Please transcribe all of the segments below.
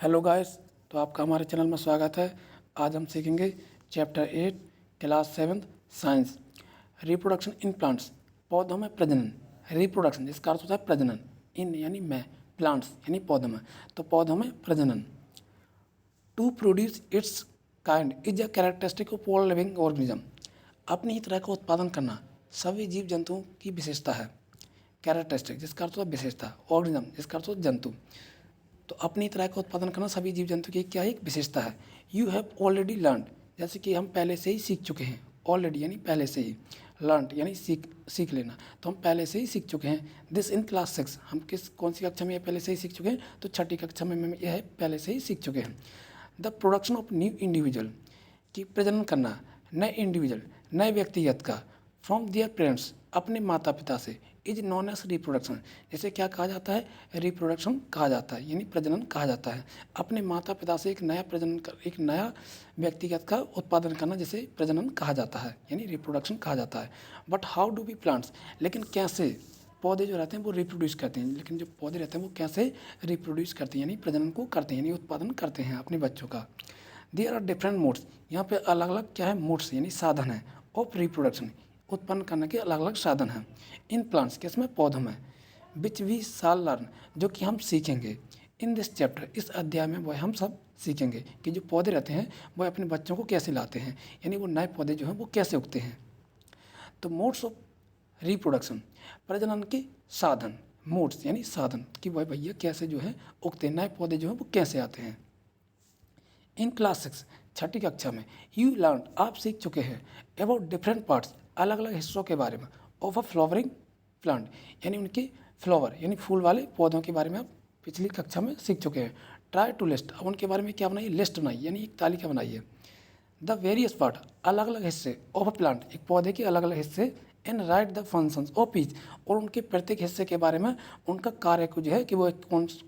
Hello guys, तो आपका हमारे चैनल में स्वागत है। आज हम सीखेंगे chapter 8 class 7 science reproduction in plants. पौधों में प्रजनन। रिप्रोडक्शन जिसका अर्थ होता है प्रजनन, इन यानी में, प्लांट्स यानी पौधों में, तो पौधों में प्रजनन। To produce its kind is a characteristic of all living organism. अपनी ही तरह का उत्पादन करना सभी जीव जंतुओं की विशेषता है। कैरेक्टरिस्टिक जिसका अर्थ होता है विशेषता, ऑर्गेनिज्म जिसका अर्थ होता है जंतु, तो अपनी तरह का उत्पादन करना सभी जीव जंतु की क्या एक विशेषता है। यू हैव ऑलरेडी लर्न, जैसे कि हम पहले से ही सीख चुके हैं। ऑलरेडी यानी पहले से ही, लर्न यानी सीख लेना, तो हम पहले से ही सीख चुके हैं। दिस इन क्लास 6, हम कौन सी कक्षा में यह पहले से ही सीख चुके हैं, तो छठी कक्षा में यह पहले से ही सीख चुके हैं। The production of new individual, कि प्रजनन करना नए इंडिविजुअल, नए व्यक्तिगत का, फ्रॉम दियर पेरेंट्स अपने माता पिता से, इज नॉन एस रिप्रोडक्शन, जैसे क्या कहा जाता है, रिप्रोडक्शन कहा जाता है, यानी प्रजनन कहा जाता है। अपने माता पिता से एक नया प्रजनन एक नया व्यक्तिगत का उत्पादन करना जिसे प्रजनन कहा जाता है, यानी रिप्रोडक्शन कहा जाता है। But how do be plants, लेकिन कैसे पौधे जो रहते हैं वो रिप्रोड्यूस करते हैं, लेकिन जो पौधे रहते हैं वो कैसे रिप्रोड्यूस करते हैं, यानी प्रजनन को करते हैं, यानी उत्पादन करते हैं अपने बच्चों का। देयर आर डिफरेंट मोड्स, यहाँ पे अलग अलग क्या है, मोड्स यानी साधन है, ऑफ रिप्रोडक्शन, उत्पन्न करने के अलग अलग साधन हैं। इन प्लांट्स किसमें, पौधों में, विच वी शाल लर्न, जो कि हम सीखेंगे। इन दिस चैप्टर, इस अध्याय में वह हम सब सीखेंगे कि जो पौधे रहते हैं वह अपने बच्चों को कैसे लाते हैं, यानी वो नए पौधे जो हैं वो कैसे उगते हैं। तो मोड्स ऑफ रिप्रोडक्शन, प्रजनन के साधन, मोड्स यानी साधन, कि वह भैया कैसे जो है उगते हैं, नए पौधे जो हैं वो कैसे आते हैं। इन क्लास 6, छठी कक्षा में, यू लर्न, आप सीख चुके हैं, अबाउट डिफरेंट पार्ट्स, अलग अलग हिस्सों के बारे में, ऑफ अ फ्लावरिंग प्लांट, यानी उनके फ्लावर यानी फूल वाले पौधों के बारे में आप पिछली कक्षा में सीख चुके हैं। ट्राई टू लिस्ट, अब उनके बारे में क्या बनाइए, लिस्ट बनाइए, यानी एक तालिका बनाइए। द वेरियस पार्ट, अलग अलग हिस्से, ऑफ अ प्लांट, एक पौधे के अलग अलग हिस्से, and right the functions of each, और उनके प्रत्येक हिस्से के बारे में उनका कार्य को जो है कि वो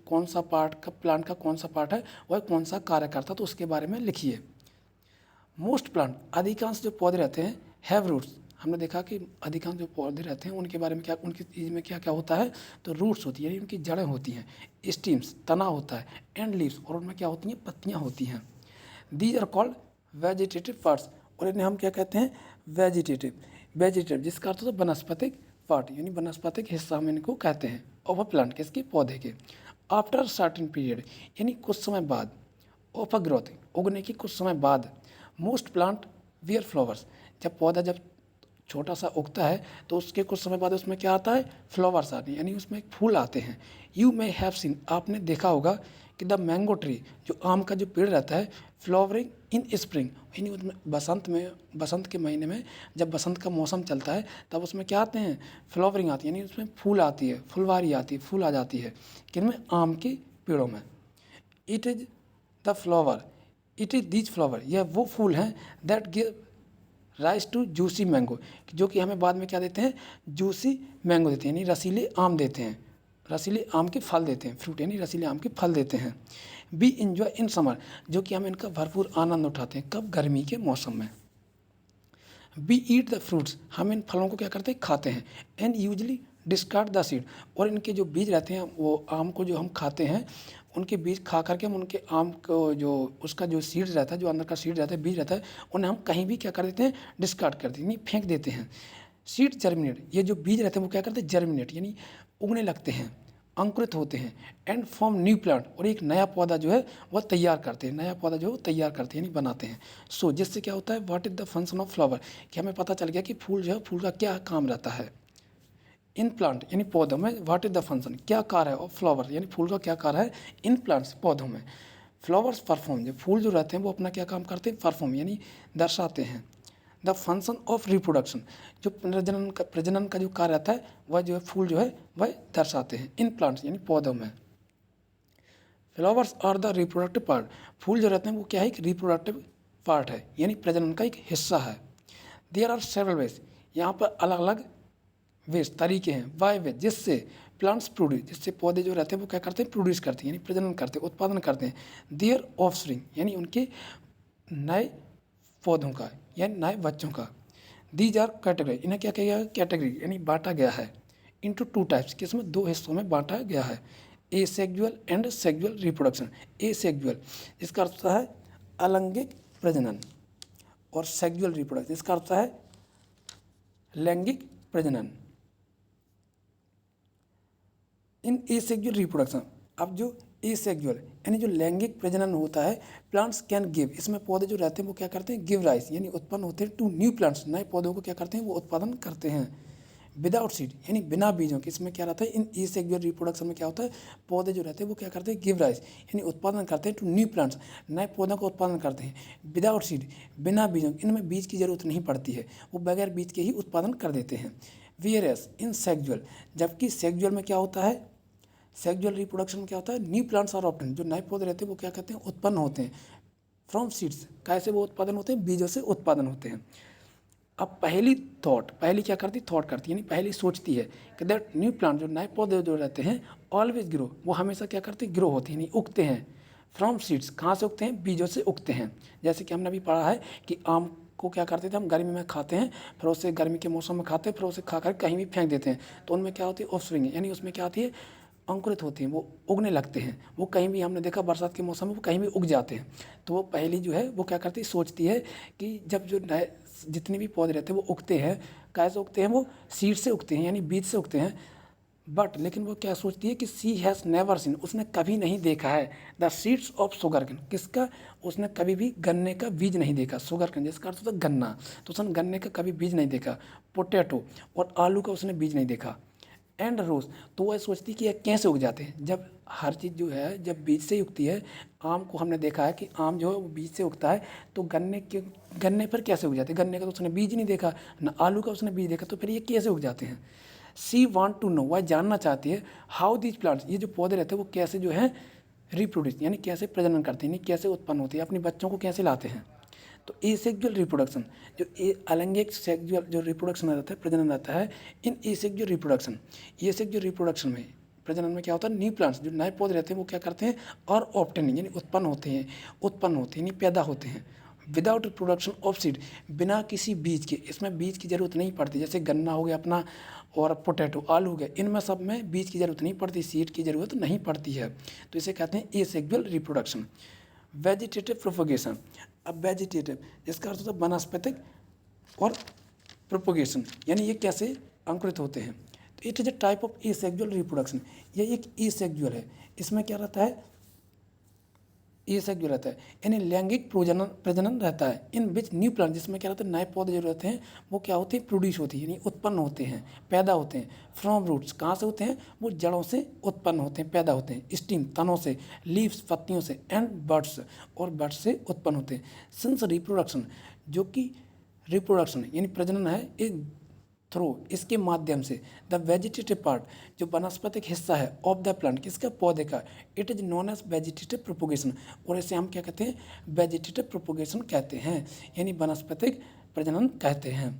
कौन सा पार्ट का, प्लांट का कौन सा पार्ट है, वह कौन सा कार्य करता है, तो उसके बारे में लिखिए। मोस्ट प्लांट, अधिकांश जो पौधे रहते हैं, हैव रूट्स, हमने देखा कि अधिकांश जो पौधे रहते हैं उनके बारे में क्या, उनकी चीज़ में क्या क्या होता है, तो रूट्स होती है यानी उनकी जड़ें होती हैं, स्टीम्स तना होता है, एंड लीव्स, और उनमें क्या होती हैं, पत्तियाँ होती हैं। These are called vegetative parts, और इन्हें हम क्या कहते हैं, वेजिटेटिव जिसका अर्थ होता है वनस्पतिक पार्ट, यानी वनस्पतिक हिस्सा हम इनको कहते हैं, ऑफ अ प्लांट, किसके, पौधे के। आफ्टर सर्टेन पीरियड, यानी कुछ समय बाद, ऑफ अ ग्रोथ, उगने की कुछ समय बाद, मोस्ट प्लांट वियर फ्लावर्स, जब पौधा जब छोटा सा उगता है तो उसके कुछ समय बाद उसमें क्या आता है, फ्लावर्स आते हैं, यानी उसमें फूल आते हैं। यू मे हैव सीन, आपने देखा होगा कि द मैंगो ट्री, जो आम का जो पेड़ रहता है, फ्लावरिंग इन स्प्रिंग, यानी उसमें बसंत के महीने में जब बसंत का मौसम चलता है तब उसमें क्या आते हैं, फ्लावरिंग आती है, यानी उसमें फूल आती है, फुलवारी आती है, फूल आ जाती है, किनमें, आम के पेड़ों में। It is the flower, it is these flower, यह वो फूल हैं, that give rise to juicy mango, जो कि हमें बाद में क्या देते हैं, जूसी मैंगो देते हैं, यानी रसीले आम देते हैं, रसीले आम के फल देते हैं, फ्रूट यानी रसीले आम के फल देते हैं। बी इंजॉय इन समर, जो कि हम इनका भरपूर आनंद उठाते हैं, कब, गर्मी के मौसम में। वी ईट द फ्रूट्स, हम इन फलों को क्या करते हैं, खाते हैं। And usually discard the seed, और इनके जो बीज रहते हैं, वो आम को जो हम खाते हैं उनके बीज खा करके हम उनके आम को जो उसका जो सीड रहता है, जो अंदर का सीड रहता है, बीज रहता है, उन्हें हम कहीं भी क्या कर देते हैं, डिस्कार्ड कर देते हैं, यानी फेंक देते हैं। सीड जर्मिनेट, ये जो बीज रहते हैं वो क्या करते हैं, जर्मिनेट यानी उगने लगते हैं, अंकुरित होते हैं। एंड फॉर्म न्यू प्लांट, और एक नया पौधा जो है वह तैयार करते हैं, नया पौधा जो है वो तैयार करते हैं, यानी बनाते हैं। सो जिससे क्या होता है, what is the function of flower, कि हमें पता चल गया कि फूल जो है, फूल का क्या काम रहता है। इन प्लांट यानी पौधों में, व्हाट इज द फंक्शन, क्या कार्य है, ऑफ फ्लावर यानी फूल का क्या कार्य है, इन प्लांट्स, पौधों में। फ्लावर्स परफॉर्म, जो फूल जो रहते हैं वो अपना क्या काम करते हैं, परफॉर्म यानी दर्शाते हैं। द फंक्शन ऑफ रिप्रोडक्शन, जो प्रजनन का जो कार्य रहता है वह जो है, फूल जो है वह दर्शाते हैं, इन प्लांट्स यानी पौधों में। Flowers are the reproductive part, फूल जो रहते हैं वो क्या है, एक रिप्रोडक्टिव पार्ट है, यानी प्रजनन का एक हिस्सा है। देयर आर सेवरल वेज, यहाँ पर अलग अलग वेज, तरीके हैं, वाई वे, जिससे प्लांट्स प्रोड्यूस, जिससे पौधे जो रहते हैं वो क्या करते हैं, प्रोड्यूस करते हैं, यानी प्रजनन करते हैं, उत्पादन करते हैं। देयर ऑफस्प्रिंग, यानी उनके नए पौधों का, यानी नए बच्चों का। दीज आर कैटेगरी, इन्हें क्या किया गया, कैटेगरी यानी बांटा गया है, इनटू टू टाइप्स, किसमें, दो हिस्सों में बांटा गया है। Asexual and sexual reproduction. Asexual इसका अर्थ होता है अलैंगिक प्रजनन, और सेक्सुअल रिप्रोडक्शन इसका अर्थ है लैंगिक प्रजनन। इन एसेक्सुअल रिप्रोडक्शन, अब जो एसेक्सुअल यानी जो लैंगिक प्रजनन होता है, प्लांट्स कैन गिव, इसमें पौधे जो रहते हैं वो क्या करते हैं, गिव राइस यानी उत्पन्न होते हैं टू न्यू प्लांट्स, नए पौधों को क्या करते हैं वो उत्पादन करते हैं। विदाउट सीड यानी बिना बीजों के, इसमें क्या रहता है, इन एसेक्सुअल रिप्रोडक्शन में क्या होता है, पौधे जो रहते हैं वो क्या करते हैं, गिव राइस यानी उत्पादन करते हैं टू न्यू प्लांट्स, नए पौधों का उत्पादन करते हैं। विदाउट सीड बिना बीजों, इनमें बीज की जरूरत नहीं पड़ती है, वो बगैर बीज के ही उत्पादन कर देते हैं। वेयरएस इन सेक्सुअल, जबकि सेक्सुअल में क्या होता है, सेक्सुअल रिप्रोडक्शन में क्या होता है, न्यू प्लांट्स आर ऑब्टेन्ड, जो नए पौधे रहते हैं वो क्या कहते हैं, उत्पन्न होते हैं फ्रॉम सीड्स। कैसे वो उत्पादन होते हैं, बीजों से उत्पादन होते हैं। अब पहली क्या करती, थॉट करती है यानी पहली सोचती है कि दैट न्यू प्लांट, जो नए पौधे जो रहते हैं, ऑलवेज ग्रो, वो हमेशा क्या करते हैं, ग्रो होते हैं यानी उगते हैं फ्रॉम सीड्स। कहाँ से उगते हैं, बीजों से उगते हैं। जैसे कि हमने अभी पढ़ा है कि आम को क्या करते थे हम, गर्मी में खाते हैं, फिर उसे गर्मी के मौसम में खाते हैं, फिर उसे खा कर कहीं भी फेंक देते हैं, तो उनमें क्या होती है, ऑफस्प्रिंग यानी उसमें क्या आती है, अंकुरित होती हैं, वो उगने लगते हैं। वो कहीं भी, हमने देखा बरसात के मौसम में वो कहीं भी उग जाते हैं। तो वो पहली जो है वो क्या करती है, सोचती है कि जब जो नए जितने भी पौधे रहते हैं वो उगते हैं, कैसे उगते हैं, वो सीड से उगते हैं यानी बीज से उगते हैं। बट लेकिन वो क्या सोचती है कि सी हैज़ नेवर सीन, उसने कभी नहीं देखा है द सीड्स ऑफ शुगरकेन, किसका, उसने कभी भी गन्ने का बीज नहीं देखा। शुगरकेन जिसका अर्थ होता है गन्ना, तो उसने गन्ने का कभी बीज नहीं देखा। पोटैटो और आलू का उसने बीज नहीं देखा। एंड रोज, तो वह सोचती कि यह कैसे उग जाते हैं, जब हर चीज़ जो है जब बीज से ही उगती है। आम को हमने देखा है कि आम जो है वो बीज से उगता है, तो गन्ने पर कैसे उग जाते हैं, गन्ने का तो उसने बीज नहीं देखा, ना आलू का उसने बीज देखा, तो फिर ये कैसे उग जाते हैं। सी वांट टू नो, वह जानना चाहती है हाउ दीज प्लांट्स, ये जो पौधे रहते हैं वो कैसे जो है रिप्रोड्यूस यानी कैसे प्रजनन करते हैं, यानी कैसे उत्पन्न होते हैं, अपने बच्चों को कैसे लाते हैं। तो एसेक्सुअल रिप्रोडक्शन, जो अलैंगिक सेक्सुअल जो रिप्रोडक्शन रहता है, प्रजनन रहता है, इन एसेक्सुअल रिप्रोडक्शन, एसेक्सुअल रिप्रोडक्शन में, प्रजनन में क्या होता है, न्यू प्लांट्स, जो नए पौधे रहते हैं वो क्या करते हैं, और ऑब्टेनिंग यानी उत्पन्न होते हैं यानी पैदा होते हैं। विदाउट प्रोडक्शन ऑफ सीड, बिना किसी बीज के, इसमें बीज की जरूरत नहीं पड़ती। जैसे गन्ना हो गया अपना, और पोटैटो आलू हो गया, इनमें सब में बीज की जरूरत नहीं पड़ती, सीड की जरूरत नहीं पड़ती है। तो इसे कहते हैं एसेक्सुअल रिप्रोडक्शन। वेजिटेटिव प्रोपोगेशन, अब वेजिटेटिव जिसका अर्थ होता है वनस्पतिक, और प्रोपोगेशन यानी ये कैसे अंकुरित होते हैं। तो it is a type of asexual reproduction, ये एक एसेक्सुअल है। इसमें क्या रहता है, एसेक्सुअल रहता है यानी लैंगिक प्रजनन रहता है। इन विच न्यू प्लांट, जिसमें क्या रहता है, नए पौधे जो रहते हैं वो क्या होते हैं, प्रोड्यूस होती है यानी उत्पन्न होते हैं, पैदा होते हैं। फ्रॉम रूट्स, कहाँ से होते हैं, वो जड़ों से उत्पन्न होते हैं, पैदा होते हैं। स्टीम, तनों से। लीव्स, पत्तियों से। एंड बर्ड्स, और बर्ड्स से उत्पन्न होते हैं। सिंस रिप्रोडक्शन, जो कि रिप्रोडक्शन यानी प्रजनन है, एक थ्रू, इसके माध्यम से, द वेजिटेटिव पार्ट, जो वनस्पतिक हिस्सा है, ऑफ द प्लांट, किसका, पौधे का, it is known as vegetative propagation, और इसे हम क्या कहते हैं, वेजिटेटिव प्रोपोगेशन कहते हैं यानी वनस्पतिक प्रजनन कहते हैं।